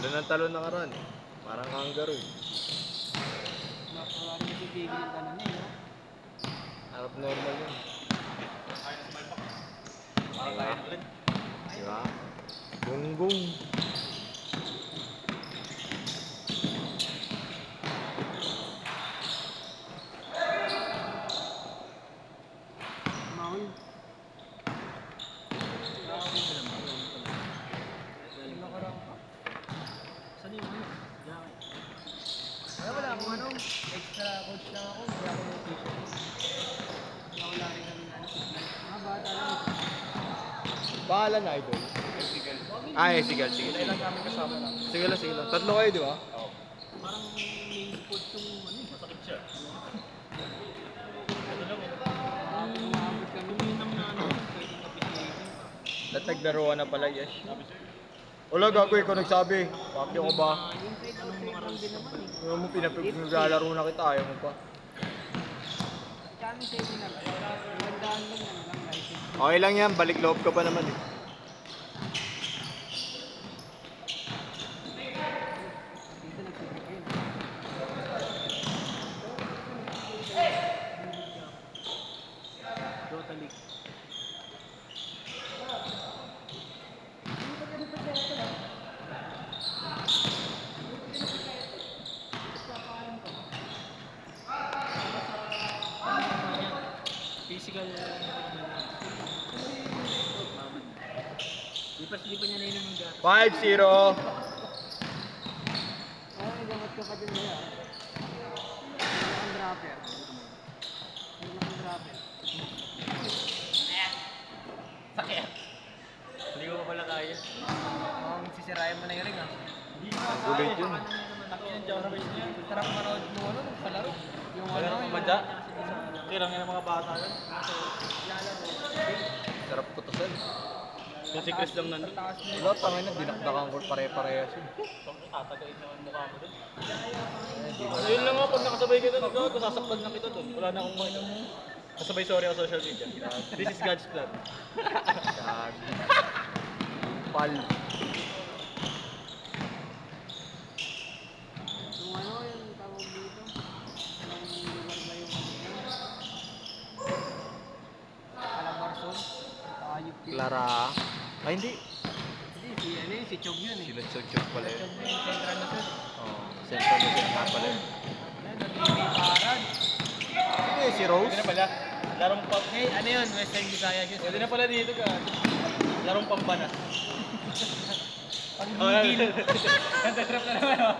Talon ng nakaraan eh. Parang kangaroo eh. Wala rin nagpipigil yung tanong niya, no? Harap normal yun. Diba? Gunggong. Maul. Yung nakarang pa. Saan yung ano? Jacket. Wala akong ano. Extra coach lang ako. Hindi ako ng t-shirt. Hindi ako lari kami na ano. Bata lang. Bahala na, idol. Ay, sige. Ilang kami kasama lang. Sige lang. Tatlo kayo, di ba? Parang main sport yung ano. Masakit siya. Umabot kami. Uminam na ano. Pwede na Nataglaruan na pala, yes. Wala, gago, ikaw nagsabi. Bakit ako ba? yung kahit anong mga round din naman eh. Ano mo, pinaglalaro na kita, ayaw mo pa. Kami sa inyo lang. Magandaan lang yan. Lang license. Okay lang yan, balik loob ka pa naman eh. Dito nagsisipin. Dota League. Physical di pa niya nainom ng gatas. 5-0. Ay, gamot ka pa din niya. Ang dropper. Ang dropper. Sakit. Hindi ko pa pala kaya. Sisirayan mo na yung ring ah. Gulit yun. Sarap manood mo ano, palaro. Yung Wala ano, nang yung madya. isa. Kirang yan ang mga bata yun. Lalaro. Sarap putusan. Yung si Chris lang nandun. Taas mo. Wala, tangin na, dinakdakan ko pare-parehas yun. Tatagain naman mukha mo dun. Ayun lang nga, pag nakasabay kita doon, gago, sasaktan na kita doon. Wala na akong mga kasabay sorry ako social media. This is God's plan. Gagi. Pal. Yung ano, yung tawag dito. Yung lugar ba yung ano yan? Calabarzon. Ayop yun. Clara. Ay, hindi. Hindi, si ano yun, si Chog yun eh. Sila Chok pala yun. Chog yung Central Luzon. Oo. Central Luzon nga pala yun. Yan, nag-iiparan. Hindi, si Rose. Pwede na pala. Larong pang... Hey, ano yun? Western Visayas yun. Pwede na pala dito ka. Larong pambanas. Pag-gigil. Nagtatrap na naman oh.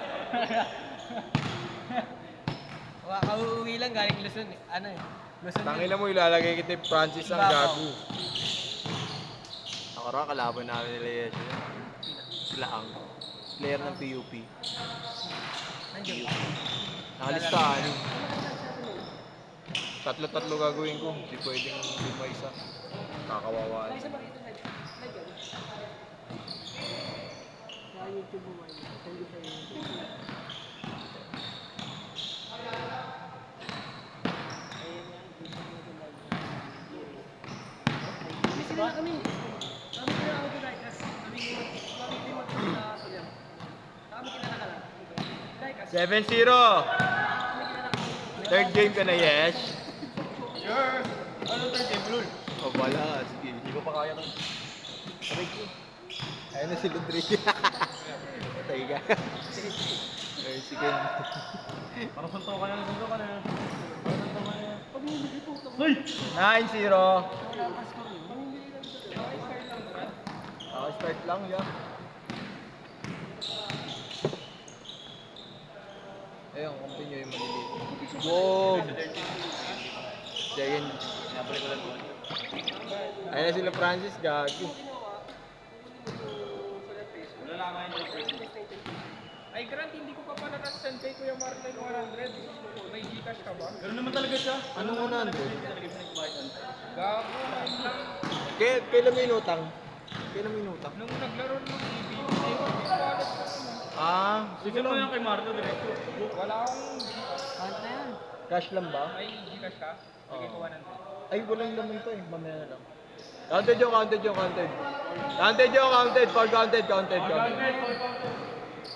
Kauuwi lang galing Luzon eh. Ano eh? Luzon Tangina mo, ilalagay kita yung Francis ang gago. Nakaraan, kalaban namin nila Yes. Sila ang player ng PUP. Nandiyo. Nakalistahan. Tatlo gagawin ko. Hindi pwedeng lima isa. Kakawawaan. Sa YouTube mo man. Hindi sa YouTube. Busy na kami. Kami kina auto diecast. Kami magkita sa yan. Kami kilala ka lang. Diecast. 7-0! Third game ka na, Yes. Sure! Ano tayo, Game Lul? O, bala. Sige. Hindi ko pa kaya ng... Aray ko. Ayun na si Ludri. Patay ka. Ay, sige. Parang sunto ka na, sunto ka na. Parang sunto ka na. Pamimili po. 9-0. Wala pa score yun. Pamimili lang sa start lang ba? Start lang, yeah. Ayun, continue yung maliliit. Wow! Second. Nabalik ko lang doon. Ayun na sila Francis, gagi. Wala lang nga yung first. Ay, Grant, hindi ko pa pala na-send kay Kuya Marlon 100. May Gcash ka ba? Ganoon naman talaga siya. Anong 100? Talaga yung pinagbayad on time. Gago, ayun lang. Kailan may inutang? Kailan may inutang? Nung naglaro ng EB, ay wala ko wallet ko naman. Ah, Sige mo yan kay Marco diretso. Wala akong... Count na yan. cash lang ba? May Gcash ka? Sige ko 100. Ay, walang laman to eh. Mamaya na lang. Counted. Counted. For counted.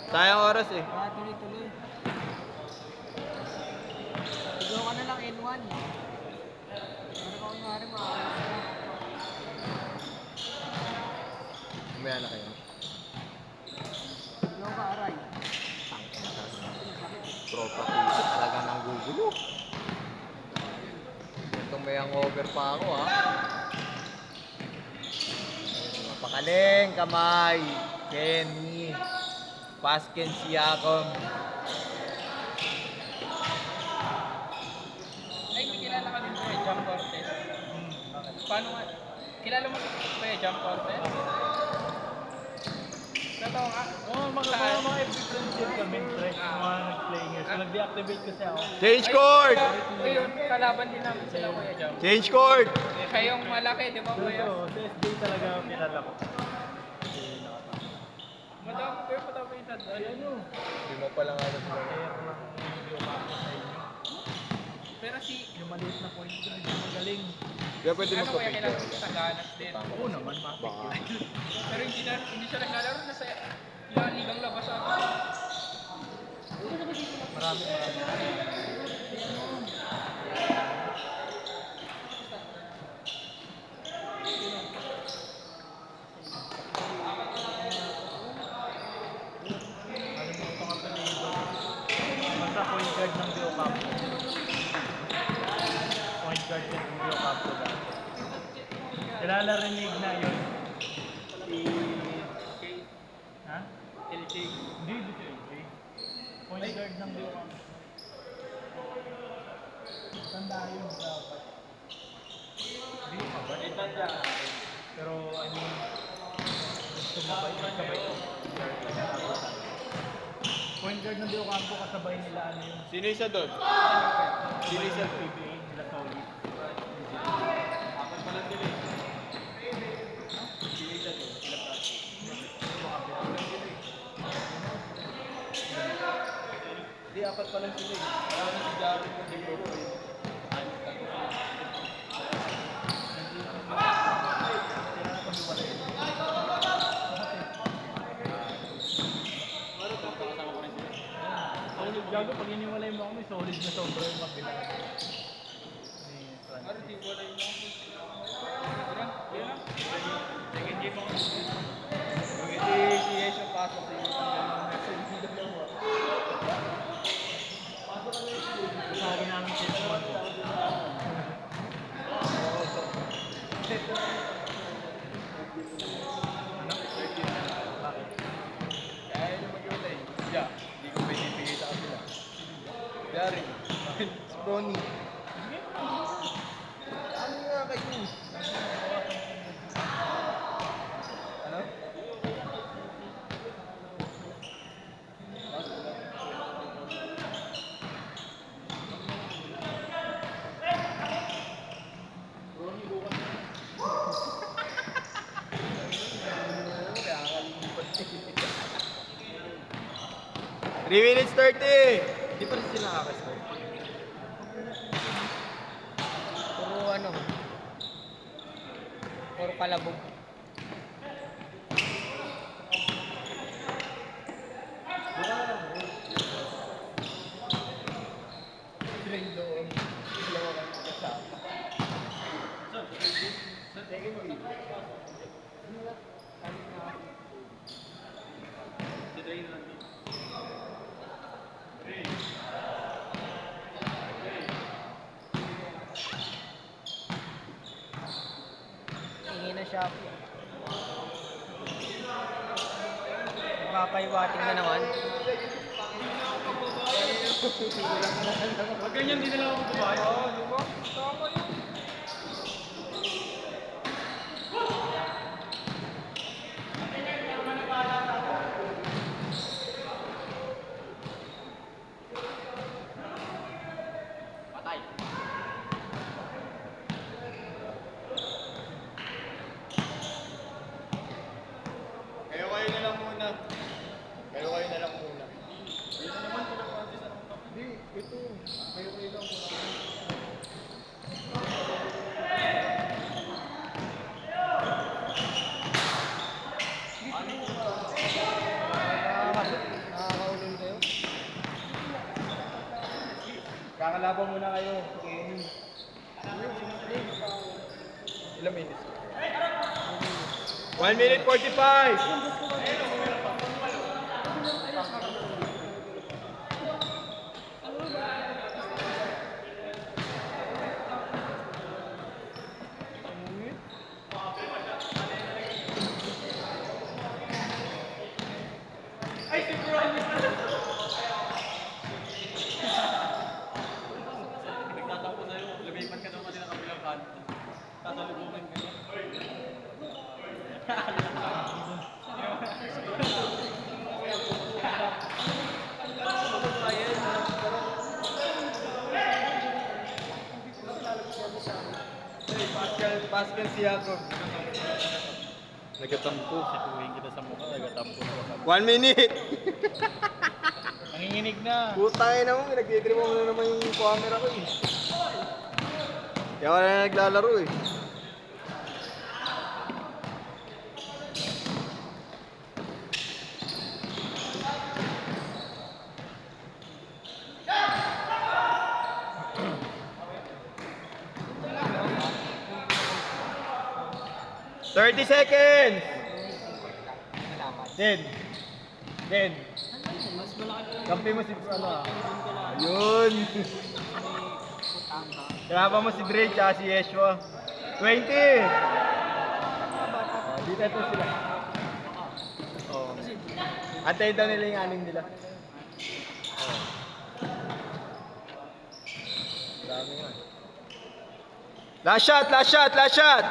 Sayang oras eh. Baka tuloy-tuloy. Sigaw ka na lang N1. Para ka kunwari makakalas ka. Umaya na kayo. Sigaw ka aray. Tropa piso talaga ng gugulo. Itong may hangover pa ako ha. Pakaling, kamay, Kenny, Pasken Siakam. Ay, may kilala ka din po eh, Jam Cortez. Paano nga? Kilala mo po eh, Jam Cortez? Totoo nga. Oo, mga FB friends din kami, pre. Mga nag-playing here. So, nag-deactivate kasi ako. Change court! Ayun, kalaban din namin sila Kuya Jam. Change court! Siya yung malaki, di ba Kuya? So, sa SJ talaga kilala ko. Madami, pero madami yung tanda. Ano? Hindi mo pala nga na sila. Kaya ko lang video map sa inyo. Pero si, Yung maliit na point ko, hindi magaling. Kaya pwede ano Kuya, kilala magpa-picture. mo sa ganas din. Oo naman, Baka. Pero hindi siya naglalaro na sa yung ligang labas ako. Marami. Nakalimutan ka pa dito. Basta point guard ng Dio Campo. Point guard ng Dio Campo dati. Kilala rinig na yun. Si... Ha? LJ. Hindi, di si LJ. Point guard ng Dio Campo. Tanda yun dapat. Hindi pa ba? Tanda. Pero I mean, gusto mo ba ikasabay ito? Point guard ng Dio Campo kasabay nila ano yun? Sino isa doon? Sino isa PBA nila solid. Apat pala sila eh. Sino isa doon? Sila Prati. Hindi, apat pa lang sila eh. Marami si Jared na si Bro. Solid gago, pag iniwalay mo ako, may solid na sobra yung kabila. Ni Francis. Ano, di wala yung mga. Yan na. Second game ako. Yung hindi si Yes yung pasok sa iyo. Kasali namin si Juan. Ano? Bakit? Kaya yun yung mag-iwalay. Yeah, hindi ko pwede bigay sa kanila. Dari. Si Ronnie. Ano nga kayo? Ano? Kaya kakalimutan. 3 minutes 30! Di pa rin sila kakasal. Puro ano. Puro kalabog. Hingi na Shopee. Papaywating na naman. Pag ganyan, di nila ako kumain. Oo, di ba? Tama yun. Patay. Kayo na lang muna. Kayo na lang muna. Hindi, ito. Kayo lang muna. Kakalaban muna kayo. Kenny. Ilang minutes? 1 minute 45! Nagtatampo sa'yo, lumipat ka naman kasi ng kabilang kanto. Sasalubungin ka niya. Pascal Siakov. Nagatampo. Situhin kita sa mukha, nagatampo ka. 1 minute! Nanginginig na. Putang ina mo, nagtitrip mo na naman yung camera ko eh. Kaya wala na naglalaro eh. "30 seconds!" Den. Mas malaki po. Kampi mo si ano ah. Doon ko lang. Ayun. May putanga. Kalaban mo si Drake at si Yeshua. 20! Dito ito sila. Oh. Antayin daw nila yung aning nila. Oh. Dami nga. Last shot!